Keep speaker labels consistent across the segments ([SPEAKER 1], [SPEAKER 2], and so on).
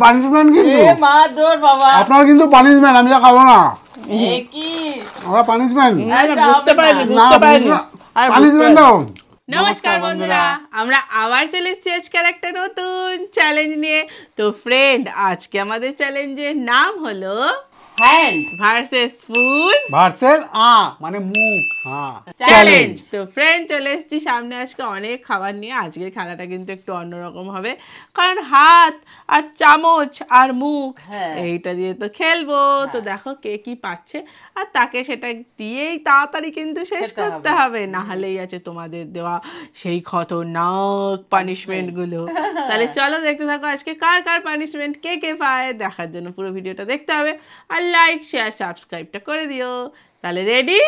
[SPEAKER 1] Punishment কিন্তু
[SPEAKER 2] এ মা দৌড় বাবা
[SPEAKER 1] আপনার কিন্তু পানিশমেন্ট আমি যা খাবো না
[SPEAKER 2] এ কি
[SPEAKER 1] আমরা পানিশমেন্ট
[SPEAKER 2] বুঝতে পারিনি
[SPEAKER 1] পানিশমেন্ট দাও
[SPEAKER 3] নমস্কার বন্ধুরা, আমরা আবার চলে এসেছি আজকে একটা নতুন চ্যালেঞ্জ নিয়ে। তো ফ্রেন্ড, আজকে আমাদের চ্যালেঞ্জের নাম হলো
[SPEAKER 2] হ্যান্ড
[SPEAKER 3] ভার্সেস ফুড
[SPEAKER 1] ভার্সেস মানে মুখ
[SPEAKER 3] চ্যালেঞ্জ। তো ফ্রেন্ড, চলে এসেছি সামনে আজকে অনেক খাবার নিয়ে। আজকের খেলাটা কিন্তু একটু অন্যরকম হবে, কারণ হাত আর চামচ আর মুখ এইটা দিয়ে তো খেলবো। তো দেখো কে কি পাচ্ছে, আর তাকে সেটা দিয়েই তাড়াতাড়ি কিন্তু শেষ করতে হবে, না হলেই আছে তোমাদের দেওয়া সেই খতরনাক পানিশমেন্ট গুলো। তাহলে চলো দেখতে থাকো আজকে কার কার পানিশমেন্ট কে কে পায়। দেখার জন্য পুরো ভিডিওটা দেখতে হবে, আর লাইক শেয়ার সাবস্ক্রাইবটা করে দিও। তাহলে রেডি?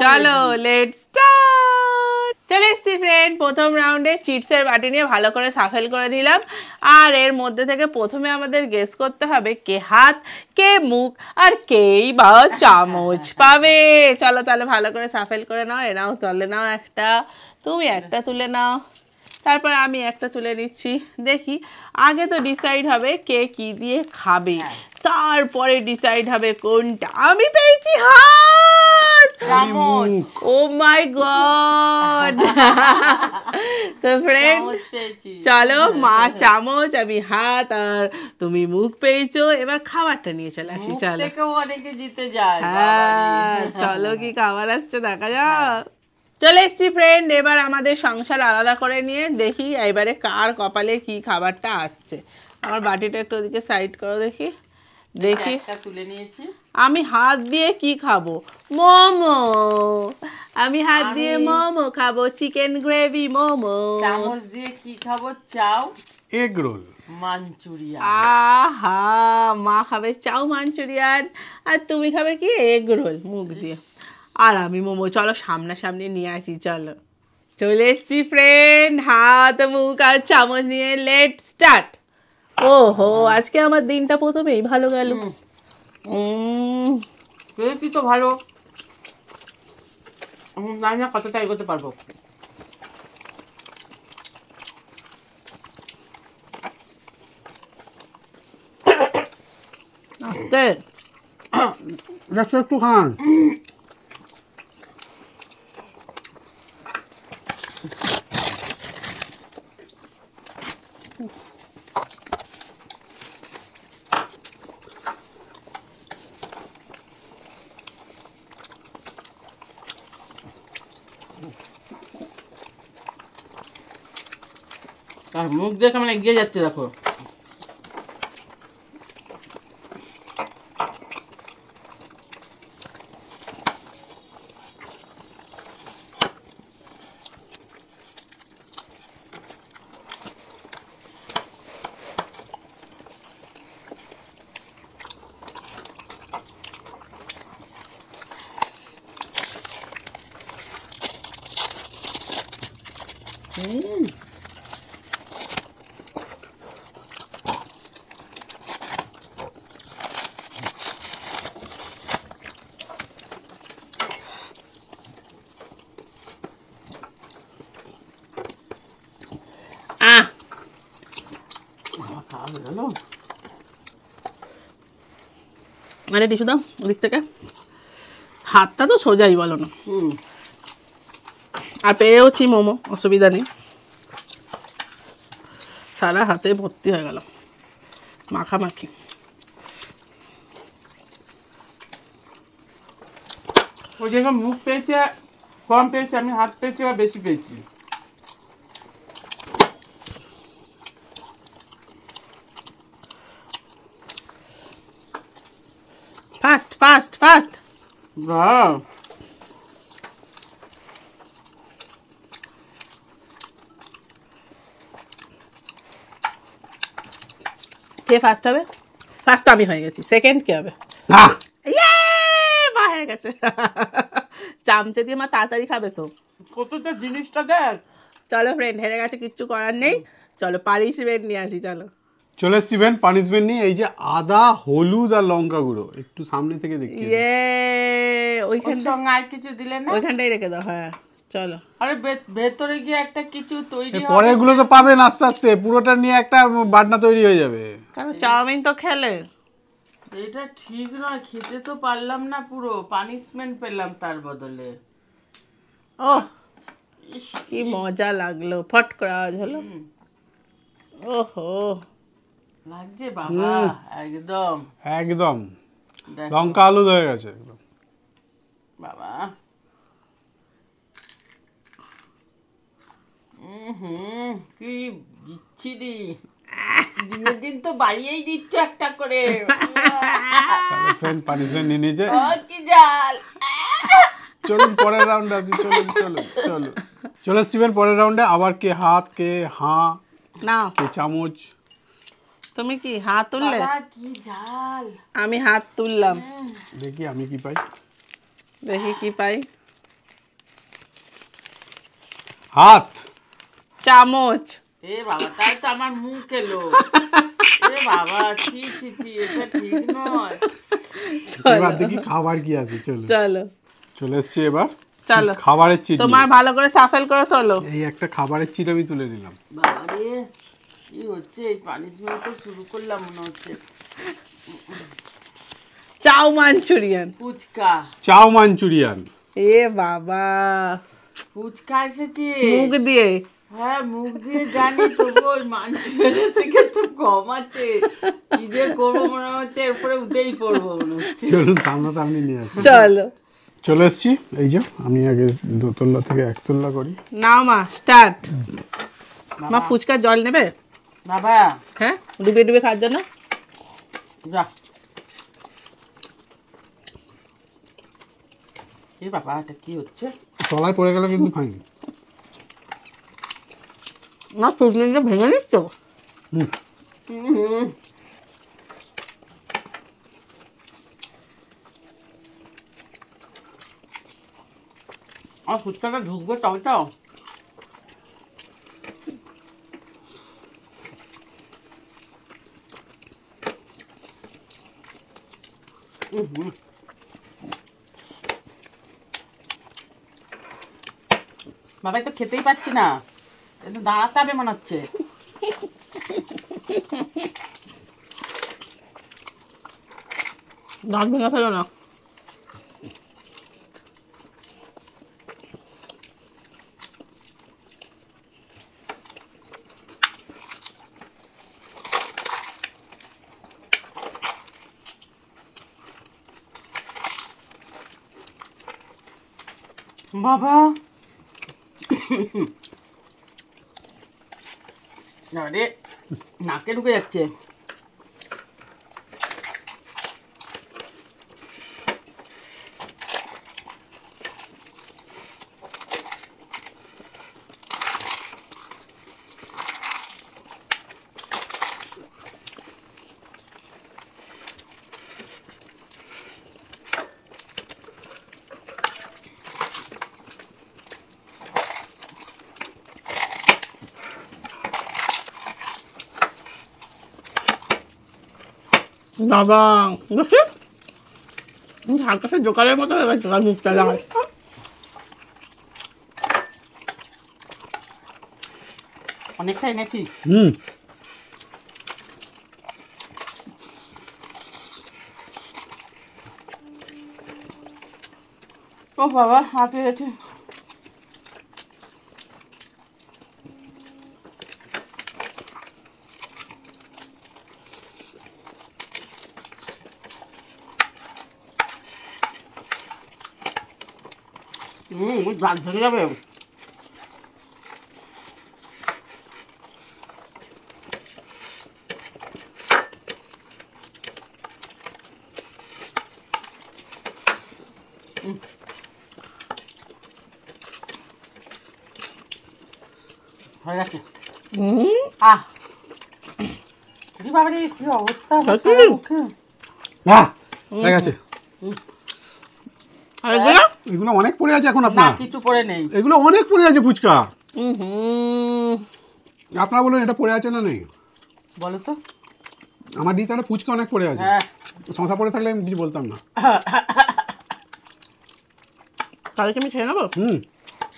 [SPEAKER 3] চলো লেটস স্টার্ট। চলে এসছি ফ্রেন্ড, প্রথম রাউন্ডে চিপসের বাটি নিয়ে ভালো করে সাফেল করে নিলাম। আর এর মধ্যে থেকে প্রথমে আমাদের গেস করতে হবে কে হাত, কে মুখ, আর কেই বা চামচ পাবে। চলো তাহলে ভালো করে সাফেল করে নাও। এনাও তুলে নাও একটা, তুমি একটা তুলে নাও, তারপর আমি একটা তুলে নিচ্ছি। দেখি, আগে তো ডিসাইড হবে কে কি দিয়ে খাবে, তারপরে ডিসাইড হবে কোনটা। আমি পেয়েছি হাত, ও মাই গড। তো ফ্রেন্ড চলো, মা চামচ, আমি হাত, আর তুমি মুখ পেয়েছো। এবার খাবারটা নিয়ে চলে আসি। চলো
[SPEAKER 2] অনেকে জিতে যায়।
[SPEAKER 3] চলো কি খাবার আসছে দেখা যাক। চলে এসছি ফ্রেন্ড, এবার আমাদের সংসার আলাদা করে নিয়ে দেখি এবারে কার কপালে কি খাবারটা আসছে। আমার বাটিটা একটু ওদিকে সাইড করো, দেখি দেখি।
[SPEAKER 2] তুলে নিয়েছি।
[SPEAKER 3] আমি হাত দিয়ে কি খাবো? মোমো। আমি হাত দিয়ে মোমো খাবো, চিকেন গ্রেভি মোমো।
[SPEAKER 2] চামচ দিয়ে কি খাবো? চাও,
[SPEAKER 1] এগ রোল,
[SPEAKER 2] মাঞ্চুরিয়ান।
[SPEAKER 3] আহা, মা খাবে চাউ মাঞ্চুরিয়ান, আর তুমি খাবে কি? এগ রোল মুখ দিয়ে। আর আমি মোমো। চলো সামনাসামনি নিয়ে আসি। চলো চলে এসছি ফ্রেন্ড, হাত মুখ আর চামচ নিয়ে। Let start. ওহো, আজকে আমার দিনটা প্রথমেই ভালো গেল।
[SPEAKER 2] কি তো ভালো, জানি না কতটা এগোতে পারবো।
[SPEAKER 1] একটু খান।
[SPEAKER 2] মুখ দিয়ে কেমন এগিয়ে যাচ্ছে দেখো।
[SPEAKER 3] মানে টিসু দাও ওদিক থেকে। হাতটা তো সোজাই, বলো না। আর পেয়েওছি মোমো, অসুবিধা নেই। সারা হাতে ভর্তি হয়ে গেল মাখামাখি।
[SPEAKER 2] ওই জায়গায় মুখ পেয়েছে কম পেয়েছে, আমি হাত পেয়েছি বা বেশি পেয়েছি।
[SPEAKER 3] Fast fast fast.
[SPEAKER 2] বাহ,
[SPEAKER 3] কে ফার্স্ট হবে? ফার্স্ট আমি হয়ে গেছি। সেকেন্ড কে হবে? মা হয়ে গেছে। চামচে দিয়ে মা তাড়াতাড়ি খাবে তো।
[SPEAKER 2] কতটা জিনিসটা দেখ।
[SPEAKER 3] চলো ফ্রেন্ড, হেরে গেছে, কিচ্ছু করার নেই। চলো পানিশমেন্ট নিয়ে আসি। চলো
[SPEAKER 1] চলে এসছি পানিশমেন্ট নিয়ে। এই যে আদা, হলুদ আর লঙ্কা গুঁড়ো, একটু সামনে থেকে দেখি।
[SPEAKER 3] ওইখানটা
[SPEAKER 2] সঙ্গে আর কিছু দিলে না?
[SPEAKER 3] ওইখানটাই রেখে দাও। হ্যাঁ চলো।
[SPEAKER 2] আরে ভেতরে গিয়ে একটা কিছু তৈরি হবে।
[SPEAKER 1] পরের গুলো তো পাবেন আস্তে আস্তে, পুরোটা নিয়ে একটা বাটনা তৈরি হয়ে যাবে।
[SPEAKER 3] কারণ চাউমিন তো খেলে।
[SPEAKER 2] এটা ঠিক নয়, খেতে তো পারলাম না, পুরো পানিশমেন্ট পেলাম তার বদলে।
[SPEAKER 3] ও কি মজা লাগলো, ফট করে আওয়াজ হলো। ওহো
[SPEAKER 2] লাগছে বাবা একদম
[SPEAKER 1] একদম
[SPEAKER 2] দেখো
[SPEAKER 1] লঙ্কা আলু হয়ে গেছে একদম।
[SPEAKER 2] বাবা। কি বিচ্ছিরি, দিনের দিন তো বাড়িয়েই দিচ্ছ একটা করে।
[SPEAKER 1] ফ্রেন্ড পানিশমেন্ট নিয়ে নিয়েছে।
[SPEAKER 2] ও কি জাল।
[SPEAKER 1] চলুন পরের রাউন্ডে আছি, চলুন চলুন চলুন চলে স্টিভেন পরের রাউন্ডে। আবার কে হাত, কে হাঁ,
[SPEAKER 3] না
[SPEAKER 1] কে চামচ।
[SPEAKER 3] তুমি কি হাত তুললে?
[SPEAKER 2] বাবা কি জাল।
[SPEAKER 3] আমি হাত তুললাম,
[SPEAKER 1] দেখি আমি কি পাই।
[SPEAKER 3] দেখি কি পাই।
[SPEAKER 1] হাত,
[SPEAKER 3] চামচ।
[SPEAKER 2] এ বাবা তাই তো আমার মুখ এলো। এ বাবা ছি ছি ছি, এটা ঠিক নয়।
[SPEAKER 1] এবার দেখি খাবার কি আছে। চলো
[SPEAKER 3] চলো
[SPEAKER 1] চলে এসছি এবার।
[SPEAKER 3] চলো
[SPEAKER 1] খাবারের চিট।
[SPEAKER 3] তোমার ভালো করে সাফেল করে তোলো।
[SPEAKER 1] এই একটা খাবারের চিট আমি তুলে নিলাম।
[SPEAKER 2] বাবা রে কি হচ্ছে, এই পানিশমেন্ট তো শুরু করলাম মনে হচ্ছে।
[SPEAKER 3] চাউ মাঞ্চুরিয়ান।
[SPEAKER 2] ফুচকা।
[SPEAKER 1] চাও মাঞ্চুরিয়ান।
[SPEAKER 3] এ বাবা
[SPEAKER 2] ফুচকা এসেছে
[SPEAKER 3] মুখ দিয়ে।
[SPEAKER 2] হ্যাঁ মুখ দিয়ে জানি, তবু ওই মাঞ্চুরিয়ানের থেকে তো কম আছে। কি যে করবো মনে হচ্ছে, এরপরে উঠেই পড়বো মনে হচ্ছে।
[SPEAKER 1] চলুন সামনাসামনি নিয়ে আসি।
[SPEAKER 3] চলো
[SPEAKER 1] চলে এসছি। এই যে আমি আগে দোতলা থেকে একতলা করি।
[SPEAKER 3] নাও মা স্টার্ট। মা ফুচকার জল নেবে?
[SPEAKER 2] বাবা
[SPEAKER 3] হ্যাঁ ডুবে ডুবে খাওয়ার জন্য।
[SPEAKER 2] যা। এ বাবা এটা কি হচ্ছে?
[SPEAKER 1] তলায় পড়ে গেলে কিন্তু ফাইন।
[SPEAKER 3] মা ফুচকাটা ভেঙে নিচ্ছ?
[SPEAKER 2] আর ফুচকাটা ঢুকবে তবে তো। বাবা তো খেতেই পাচ্ছি না, একটু দাঁড়াতে হবে মনে হচ্ছে।
[SPEAKER 3] দাঁত ভেঙে ফেলো না।
[SPEAKER 2] বাবা আরে নাকে ঢুকে যাচ্ছে।
[SPEAKER 3] বাবা দেখি ঝাঁকাশে জোকারের মতো হয়ে গেছে আর মুখটা লাগায়।
[SPEAKER 2] অনেকটা এনেছি। ও বাবা হাঁপে গেছে। দাঁত ভেঙে যাবে। হয়ে গেছে। আহ বাবারে কি অবস্থা মুখে।
[SPEAKER 1] না ঠিক আছে।
[SPEAKER 3] আর এগুলো
[SPEAKER 1] এগুলো অনেক পড়ে আছে এখন
[SPEAKER 2] না
[SPEAKER 1] আপনার।
[SPEAKER 2] কিছু পরে নেই।
[SPEAKER 1] এগুলো অনেক পড়ে আছে ফুচকা।
[SPEAKER 3] হুম
[SPEAKER 1] আপনারা বলুন এটা পড়ে আছে না নেই?
[SPEAKER 2] বলো তো।
[SPEAKER 1] আমার দিকে তাহলে ফুচকা অনেক পড়ে আছে।
[SPEAKER 2] হ্যাঁ
[SPEAKER 1] শশা পড়ে থাকলে আমি কিছু বলতাম না।
[SPEAKER 3] তাহলে কি আমি খেয়ে নেবো?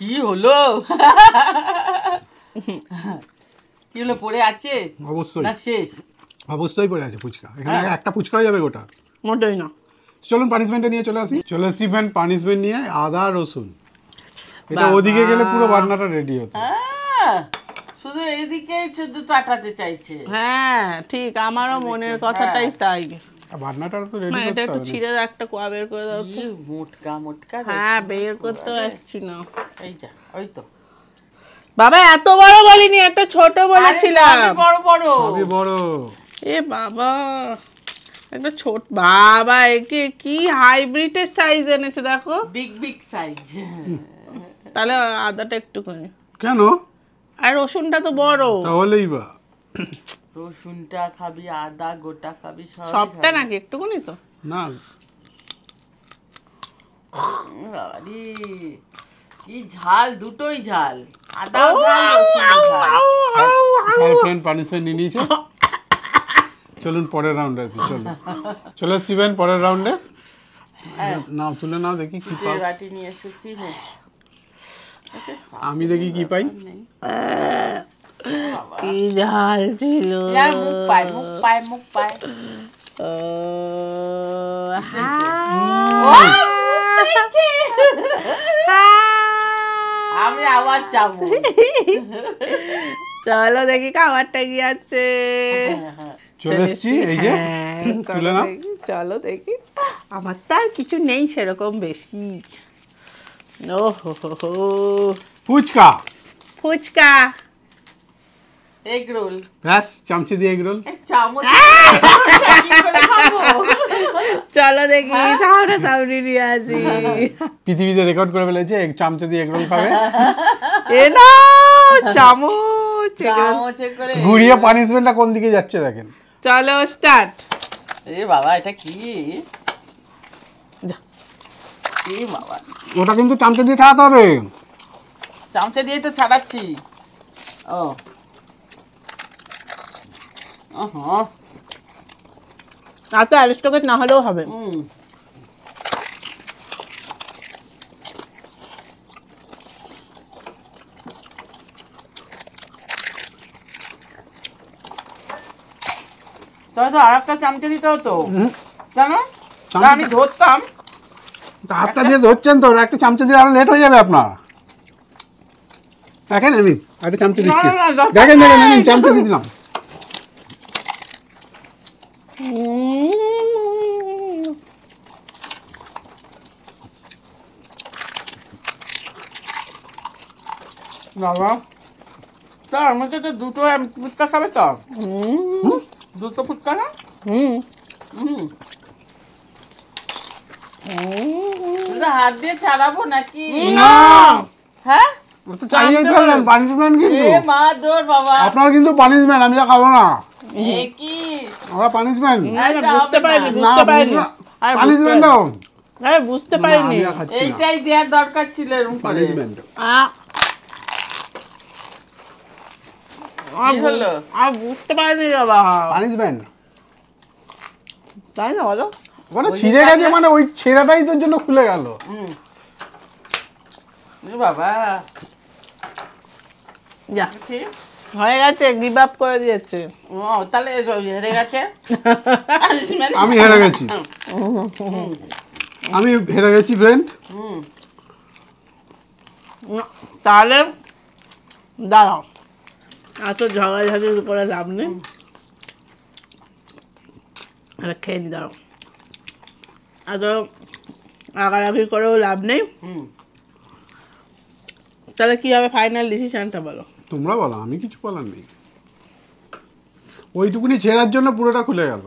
[SPEAKER 2] কি হলো? কি হলো, পড়ে আছে
[SPEAKER 1] অবশ্যই
[SPEAKER 2] না শেষ?
[SPEAKER 1] অবশ্যই পড়ে আছে ফুচকা, এখানে একটা ফুচকা হয়ে যাবে গোটা।
[SPEAKER 3] মোটেই না।
[SPEAKER 1] চলুন পানিশমেন্টে নিয়ে চলে আসি। চলে আসছি ফ্রেন্ড পানিশমেন্ট নিয়ে, আদা রসুন। এটা ওদিকে গেলে পুরো বাটনাটা রেডি হতো।
[SPEAKER 2] শুধু এইদিকে শুধু কাটাতে চাইছে।
[SPEAKER 3] হ্যাঁ ঠিক, আমারও মনের কথাটাই তাই।
[SPEAKER 1] বাটনাটা তো রেডি
[SPEAKER 3] এটা
[SPEAKER 1] করতে
[SPEAKER 3] একটু
[SPEAKER 1] হবে।
[SPEAKER 3] ছিঁড়ে একটা কোয়া বের করে দাও তো।
[SPEAKER 2] মোটকা মোটকা।
[SPEAKER 3] হ্যাঁ বের করতে পারছি না।
[SPEAKER 2] এই যা, ওই তো।
[SPEAKER 3] বাবা এত বড় বলিনি, একটা ছোট বলেছিলাম।
[SPEAKER 2] বড় বড়
[SPEAKER 1] সবই বড়।
[SPEAKER 3] এ বাবা একটা ছোট, বাবা একে কি হাইব্রিডের সাইজ এনেছে দেখো।
[SPEAKER 2] Big big size.
[SPEAKER 3] তাহলে আদাটা একটুখানি
[SPEAKER 1] কেন?
[SPEAKER 3] আর রসুনটা তো বড়।
[SPEAKER 1] তাহলেই বা
[SPEAKER 2] রসুনটা খাবি, আদা গোটা খাবি,
[SPEAKER 3] সবটা নাকি একটুখানি তো
[SPEAKER 1] না।
[SPEAKER 2] বাবারে কি ঝাল, দুটোই ঝাল, আদা ঝাল রসুন ঝাল।
[SPEAKER 1] ফ্রেন্ড পানিশমেন্ট নিয়ে নিয়েছে। চলুন পরের রাউন্ডে আসি। চলে আসছি ফ্রেন্ড পরের রাউন্ডে। নাও তুলে নাও দেখি কি পাও।
[SPEAKER 2] বাটি নিয়ে এসেছি।
[SPEAKER 1] আমি দেখি কি পাই।
[SPEAKER 3] কি ঝাল ছিল।
[SPEAKER 2] মুখ পায় মুখ পায় মুখ পায়। আমি আবার চাবো।
[SPEAKER 3] চলো দেখি খাবারটা কি আছে।
[SPEAKER 1] চলে এসছি এই যে, তুলে নাও।
[SPEAKER 3] চলো দেখি। আমার তো আর কিছু নেই সেরকম বেশি। ও হো
[SPEAKER 1] ফুচকা,
[SPEAKER 3] ফুচকা,
[SPEAKER 2] এগ রোল।
[SPEAKER 1] ব্যাস চামচে দিয়ে এগ রোল।
[SPEAKER 2] চামচ কি করে খাবো?
[SPEAKER 3] চলো দেখি সামনে সামনে নিয়ে আসি।
[SPEAKER 1] পৃথিবীতে রেকর্ড করে ফেলেছে চামচে দিয়ে এগ রোল খাবে।
[SPEAKER 3] এ না চামচ,
[SPEAKER 2] চামচে করে।
[SPEAKER 1] ঘুরিয়ে পানিশমেন্টটা কোন দিকে যাচ্ছে দেখেন।
[SPEAKER 3] চলো স্টার্ট।
[SPEAKER 2] এ বাবা এটা কি? এ বাবা
[SPEAKER 1] ওটা কিন্তু চামচে দিয়ে খাওয়াতে হবে।
[SPEAKER 2] চামচে দিয়ে তো ছাড়াচ্ছি। ও
[SPEAKER 3] আর তো অ্যারিস্টোকেট না হলেও হবে।
[SPEAKER 2] তাহলে তো আর একটা চামচে দিতে হতো। কেন?
[SPEAKER 1] চামচে-
[SPEAKER 2] আমি ধরতাম।
[SPEAKER 1] হাতটা দিয়ে ধরছেন তো, একটা চামচে দিয়ে আরো লেট হয়ে যাবে আপনার। দেখেন আমি একটা চামচে দিচ্ছি।
[SPEAKER 2] না, না,
[SPEAKER 1] দেখেন দেখেন আমি চামচে দিয়ে দিলাম।
[SPEAKER 2] বাবা তার মধ্যে তো দুটো ফুচকা খাবে তো? দুটো ফুচকা না? হাত দিয়ে ছাড়াবো নাকি? হ্যাঁ
[SPEAKER 1] ওটা চাইলে ফেললেন পানিশমেন্ট কিন্তু।
[SPEAKER 2] এ মা দৌড় বাবা।
[SPEAKER 1] আপনার কিন্তু পানিশমেন্ট, আমি যা খাবো না।
[SPEAKER 2] এ কি?
[SPEAKER 1] আমরা পানিশমেন্ট
[SPEAKER 3] বুঝতে পারিনি,
[SPEAKER 1] না,
[SPEAKER 3] বুঝতে পারিনি। আর
[SPEAKER 1] পানিশমেন্ট দাও।
[SPEAKER 3] আরে বুঝতে পারিনি।
[SPEAKER 2] এইটাই দেওয়ার দরকার ছিল এরকম করে।
[SPEAKER 1] পানিশমেন্ট
[SPEAKER 2] কি হলো?
[SPEAKER 3] আর বুঝতে পারিনি বাবা।
[SPEAKER 1] পানিশমেন্ট
[SPEAKER 3] তাই না বলো?
[SPEAKER 1] ওটা ছিঁড়ে গেছে, মানে ওই ছেঁড়াটাই তোর জন্য খুলে গেল।
[SPEAKER 2] এ বাবা
[SPEAKER 3] যা
[SPEAKER 2] কি?
[SPEAKER 3] হয়ে গেছে, গিভ আপ করে দিয়েছে।
[SPEAKER 2] ও তাহলে হেরে গেছে।
[SPEAKER 1] আমি হেরে গেছি, আমি হেরে গেছি ফ্রেন্ড।
[SPEAKER 3] তাহলে দাঁড়াও, এত ঝগড়াঝাটির উপরে লাভ নেই। এটা খেয়ে নি, দাঁড়াও। এত আগারাগি করেও লাভ নেই। তাহলে কি হবে ফাইনাল ডিসিশনটা বলো।
[SPEAKER 1] তোমরা বলো, আমি কিছু বলার নেই। ওইটুকুনি ছেঁড়ার জন্য পুরোটা খুলে গেল।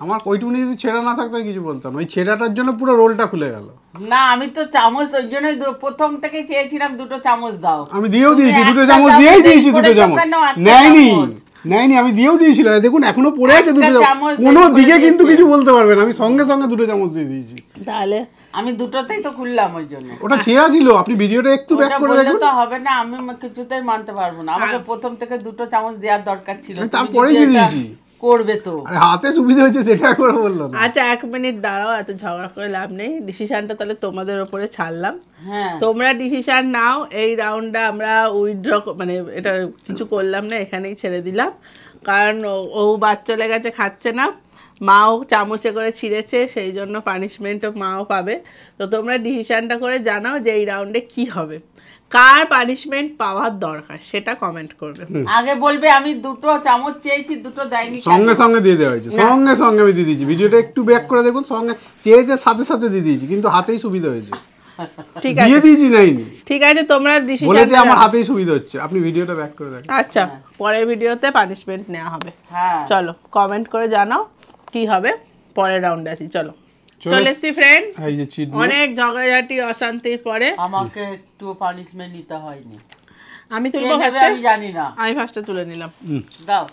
[SPEAKER 1] আমার ওইটুকুনি যদি ছেঁড়া না থাকতো আমি কিছু বলতাম। ওই ছেঁড়াটার জন্য পুরো রোলটা খুলে গেল।
[SPEAKER 2] না আমি তো চামচ ওই জন্যই প্রথম থেকে চেয়েছিলাম দুটো চামচ দাও।
[SPEAKER 1] আমি দিয়েও
[SPEAKER 2] তুমি
[SPEAKER 1] দিয়েছি, দুটো
[SPEAKER 2] একটা
[SPEAKER 1] চামচ
[SPEAKER 2] চামচ
[SPEAKER 1] দিয়েই দিয়েছি,
[SPEAKER 2] করে
[SPEAKER 1] দুটো
[SPEAKER 2] দাও
[SPEAKER 1] চামচ
[SPEAKER 2] কেন? একটা
[SPEAKER 1] নেয়নি
[SPEAKER 2] চামচ।
[SPEAKER 1] নেয়নি, আমি দিয়েও দিয়েছিলাম। দেখুন এখনো পড়ে আছে দুটো
[SPEAKER 2] একটা
[SPEAKER 1] চামচ,
[SPEAKER 2] চামচ
[SPEAKER 1] কোনো
[SPEAKER 2] দেরি করে
[SPEAKER 1] দিকে কিন্তু
[SPEAKER 2] দিয়েছে।
[SPEAKER 1] কিছু বলতে পারবেন। আমি সঙ্গে সঙ্গে দুটো চামচ দিয়ে দিয়েছি।
[SPEAKER 3] তাহলে
[SPEAKER 2] আমি দুটোতেই তো খুললাম ওই জন্য।
[SPEAKER 1] ওটা ছেঁড়া ছিল, আপনি ভিডিওটা একটু ব্যাক
[SPEAKER 2] ওটা
[SPEAKER 1] করে
[SPEAKER 2] বললে
[SPEAKER 1] দেখুন।
[SPEAKER 2] তো হবে না, আমি কিছুতেই মানতে পারবো না। আমাকে প্রথম থেকে দুটো চামচ দেওয়ার দরকার ছিল। তুমি
[SPEAKER 1] তারপরেই
[SPEAKER 2] যদি
[SPEAKER 1] দিয়ে
[SPEAKER 2] এটা
[SPEAKER 1] দিয়েছি।
[SPEAKER 2] করবে তো।
[SPEAKER 1] আরে হাতে সুবিধা হয়েছে সেটা একবার বললো না।
[SPEAKER 3] আচ্ছা 1 মিনিট দাঁড়াও, এত ঝগড়া করে লাভ নেই। ডিসিশনটা তাহলে তোমাদের ওপরে ছাড়লাম,
[SPEAKER 2] হ্যাঁ
[SPEAKER 3] তোমরা ডিসিশন নাও। এই রাউন্ডটা আমরা উইথড্র, মানে এটা কিছু করলাম না, এখানেই ছেড়ে দিলাম। কারণ ও বাদ চলে গেছে, খাচ্ছে না, মাও চামচে করে ছিঁড়েছে, সেই জন্য পানিশমেন্টও মাও পাবে। তো তোমরা ডিসিশনটা করে জানাও যে এই রাউন্ডে কি হবে, কার পানিশমেন্ট পাওয়ার দরকার সেটা কমেন্ট করবে।
[SPEAKER 2] আগে বলবে আমি 2টো চামচ চেয়েছি, 2টো দেয়নি,
[SPEAKER 1] সঙ্গে সঙ্গে দিয়ে দেওয়া হয়েছে, সঙ্গে সঙ্গে আমি দিয়ে দিয়েছি। ভিডিওটা একটু ব্যাক করে দেখুন, সঙ্গে চেয়েছে সাথে সাথে দিয়ে দিয়েছি, কিন্তু হাতেই সুবিধা হয়েছে।
[SPEAKER 3] ঠিক আছে,
[SPEAKER 1] দিয়ে দিয়েছি নাইনি,
[SPEAKER 3] ঠিক আছে, তোমরা ডিসিশন
[SPEAKER 1] বলেছে আমার হাতেই সুবিধা হচ্ছে। আপনি ভিডিওটা ব্যাক করে দেখেন।
[SPEAKER 3] আচ্ছা, পরের ভিডিওতে পানিশমেন্ট নেওয়া হবে।
[SPEAKER 2] হ্যাঁ
[SPEAKER 3] চলো কমেন্ট করে জানাও কি হবে। পরের রাউন্ডে আসি, চলো চলে এসছি ফ্রেন্ড।
[SPEAKER 1] এই যে চিট
[SPEAKER 3] অনেক ঝগড়াঝাটি অশান্তির পরে
[SPEAKER 2] আমাকে একটু পানিশমেন্ট নিতে হয়নি।
[SPEAKER 3] আমি
[SPEAKER 2] কে
[SPEAKER 3] তুলবো
[SPEAKER 2] নেবে
[SPEAKER 3] ফার্স্টে,
[SPEAKER 2] আমি জানি না,
[SPEAKER 3] আমি ফার্স্টে তুলে নিলাম।
[SPEAKER 2] দাও।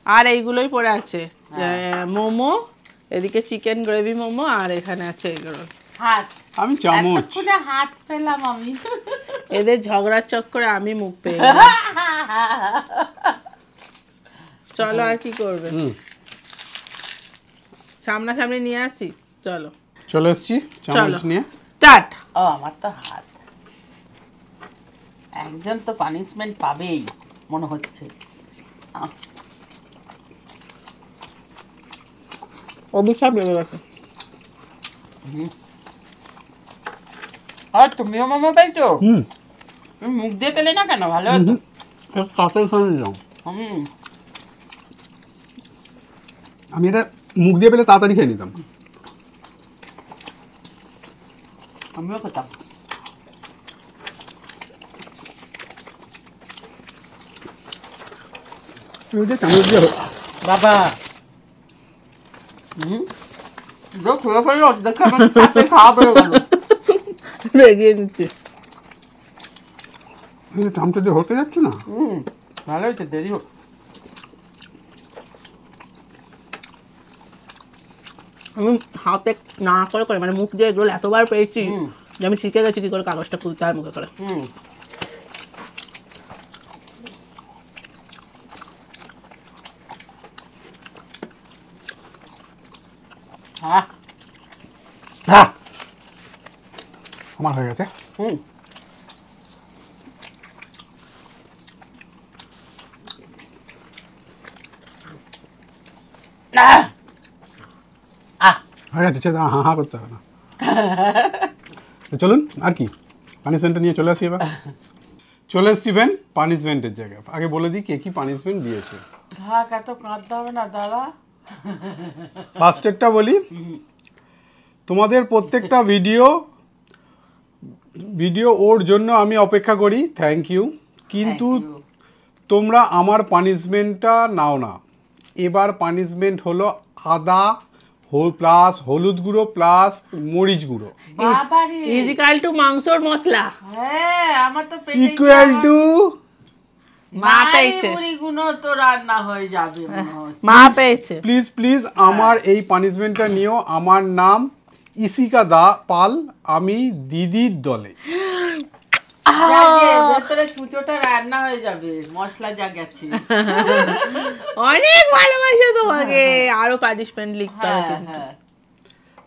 [SPEAKER 3] আর এইগুলোই পড়ে আছে, মোমো, এদিকে চিকেন গ্রেভি মোমো, আর এখানে আছে এগুলো।
[SPEAKER 2] হাত,
[SPEAKER 1] আমি চামচ,
[SPEAKER 2] এতক্ষণে হাত পেলাম আমি।
[SPEAKER 3] এদের ঝগড়ার চক্করে আমি মুখ পেয়ে গেলাম। চলো আর কি করবে, সামনাসামনি নিয়ে আসি। চলো
[SPEAKER 1] চলে এসছি চামচ নিয়ে।
[SPEAKER 3] স্টার্ট।
[SPEAKER 2] ও আমার তো হাত, একজন তো পানিশমেন্ট পাবেই মনে হচ্ছে।
[SPEAKER 3] অভিশাপ লেগে গেছে।
[SPEAKER 2] আর তুমিও মোমো পাইছো? তুমি মুখ দিয়ে পেলে না কেন? ভালো হতো।
[SPEAKER 1] তাড়াতাড়ি খাওয়া যাও। আমি এটা মুখ দিয়ে পেলে তাড়াতাড়ি খেয়ে নিতাম।
[SPEAKER 2] আমিও খেতাম।
[SPEAKER 1] চামচ দিয়ে
[SPEAKER 2] বাবা ছুঁয়ে ফেললো, দেখে আমার হাতে খাওয়া পেয়ে গেল।
[SPEAKER 3] রেগিয়ে নিচ্ছে।
[SPEAKER 1] চামচা দিয়ে হতে যাচ্ছে না।
[SPEAKER 2] ভালো হয়েছে, দেরি হোক।
[SPEAKER 3] আমি হাতে না করে করে মানে মুখ দিয়ে এগুলো এতবার পেয়েছি যে আমি শিখে গেছি কি করে কাগজটা খুলতে হয় মুখে করে।
[SPEAKER 2] হ্যাঁ
[SPEAKER 1] হ্যাঁ আমার হয়ে গেছে। হয়ে গেছে, হা হা করতে হবে না। তো চলুন আর কি পানিশমেন্টটা নিয়ে চলে আসি এবার। চলে এসছি ফ্রেন্ড পানিশমেন্টের জায়গায়। আগে বলে দিই কে কি পানিশমেন্ট দিয়েছে।
[SPEAKER 2] থাক, এত কাঁদতে হবে না দাদা।
[SPEAKER 1] ফার্স্টেরটা বলি, তোমাদের প্রত্যেকটা ভিডিও ওর জন্য আমি অপেক্ষা করি, থ্যাংক ইউ। কিন্তু তোমরা আমার পানিশমেন্টটা নাও না। এবার পানিশমেন্ট হলো আদা প্লাস হলুদ গুঁড়ো প্লাস মরিচ গুঁড়ো
[SPEAKER 2] বাবারে,
[SPEAKER 3] ইজিক্যাল টু মাংসর মশলা
[SPEAKER 2] হ্যাঁ আমার তো পেটে
[SPEAKER 1] ইকুয়াল টু
[SPEAKER 3] মা পেয়েছে,
[SPEAKER 2] মুড়িগুলো তো রান্না হয়ে যাবে মনে হয়।
[SPEAKER 3] মা পেয়েছে।
[SPEAKER 1] প্লিজ প্লিজ আমার এই পানিশমেন্টটা নিও। আমার নাম ইসিকা দা পাল, আমি দিদির দলে।
[SPEAKER 2] যাকে ভেতরে চুচোটা রান্না হয়ে যাবে, মশলা যা গেছে।
[SPEAKER 3] অনেক ভালোবাসো তোমাকে, আরো পানিশমেন্ট লিখতে হবে কিন্তু।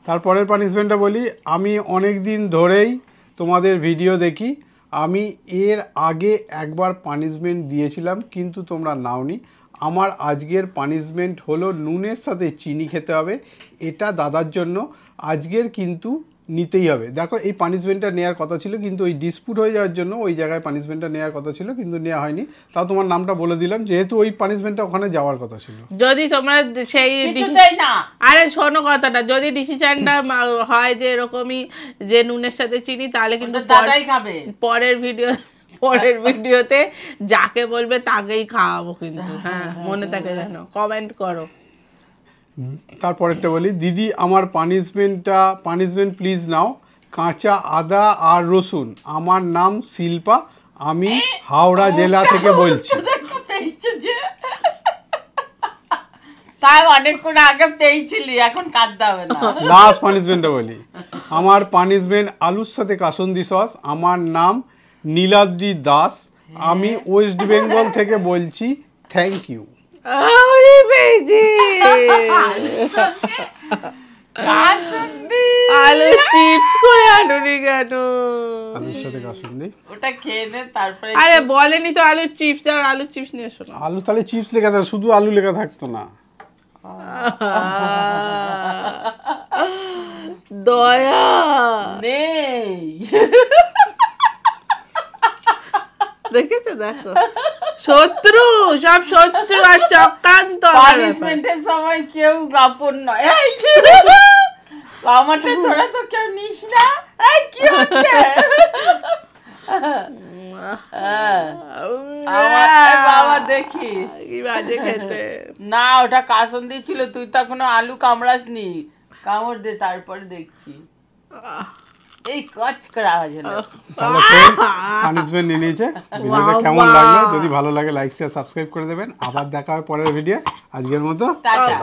[SPEAKER 1] তারপরের পানিশমেন্টটা বলি, আমি অনেক দিন ধরেই তোমাদের ভিডিও দেখি। আমি এর আগে একবার পানিশমেন্ট দিয়েছিলাম কিন্তু তোমরা নাওনি। আমার আজকের পানিশমেন্ট হলো নুনের সাথে চিনি খেতে হবে। এটা দাদার জন্য আজকের কিন্তু নিতেই হবে। দেখো এই পানিশমেন্টটা নেওয়ার কথা ছিল কিন্তু ওই ডিসপুট হয়ে যাওয়ার জন্য ওই জায়গায় পানিশমেন্টটা নেওয়ার কথা ছিল কিন্তু নেওয়া হয়নি। তাও তোমার নামটা বলে দিলাম যেহেতু ওই পানিশমেন্টটা ওখানে যাওয়ার কথা ছিল।
[SPEAKER 3] যদি তোমরা সেই আরে শোনো কথাটা, যদি ডিসিশনটা হয় যে এরকমই যে নুনের সাথে চিনি, তাহলে কিন্তু
[SPEAKER 2] দাদাই খাবে।
[SPEAKER 3] পরের ভিডিওতে যাকে বলবে তাকেই খাওয়াবো কিন্তু। হ্যাঁ মনে থাকে জানো, কমেন্ট করো।
[SPEAKER 1] তারপরেরটা বলি, দিদি আমার পানিশমেন্ট প্লিজ নাও। কাঁচা আদা আর রসুন। আমার নাম শিল্পা, আমি হাওড়া জেলা থেকে বলছি।
[SPEAKER 2] তাই অনেকক্ষণ আগে পেয়েছিলি, এখন কাঁদতে হবে না।
[SPEAKER 1] লাস্ট পানিশমেন্টটা বলি, আমার পানিশমেন্ট আলুর সাথে কাসুন্দি সস। আমার নাম নীলাদ্রি দাস, আমি ওয়েস্ট বেঙ্গল থেকে বলছি, থ্যাংক ইউ।
[SPEAKER 3] আমি পেয়েছি
[SPEAKER 2] কাসুন্দি
[SPEAKER 3] আলু চিপস করে আনুনি কেন?
[SPEAKER 1] আলুর সাথে কাসুন্দি।
[SPEAKER 2] ওটা খেয়ে নে তারপরে
[SPEAKER 3] আরে বলেনি তো আলু চিপস, আর আলু চিপস নিয়ে এসো না।
[SPEAKER 1] আলু তাহলে চিপস লেখা থাকতো, শুধু আলু লেখা থাকতো না।
[SPEAKER 3] দয়া
[SPEAKER 2] নেই।
[SPEAKER 3] দেখেছো, দেখো শত্রু, সব শত্রু আর চক্রান্ত।
[SPEAKER 2] পানিশমেন্টের সময় কেউ আপন নয়। এই আমারটা তোরা তো কেউ নিস না। এই কি হচ্ছে? বাবা দেখিস
[SPEAKER 3] কি বাজে খেতে।
[SPEAKER 2] না, ওটা কাসুন্দি ছিল, তুই তো এখনো আলু কামড়াসনি। কামড় দে তারপরে দেখছি। এই কচ করে আওয়াজ হলো।
[SPEAKER 1] তাহলে পানিশমেন্ট নিয়ে নিয়েছে। ভিডিওটা কেমন লাগলো? যদি ভালো লাগে লাইক শেয়ার সাবস্ক্রাইব করে দেবেন। আবার দেখা হবে পরের ভিডিও। আজকের মতো
[SPEAKER 2] টাটা।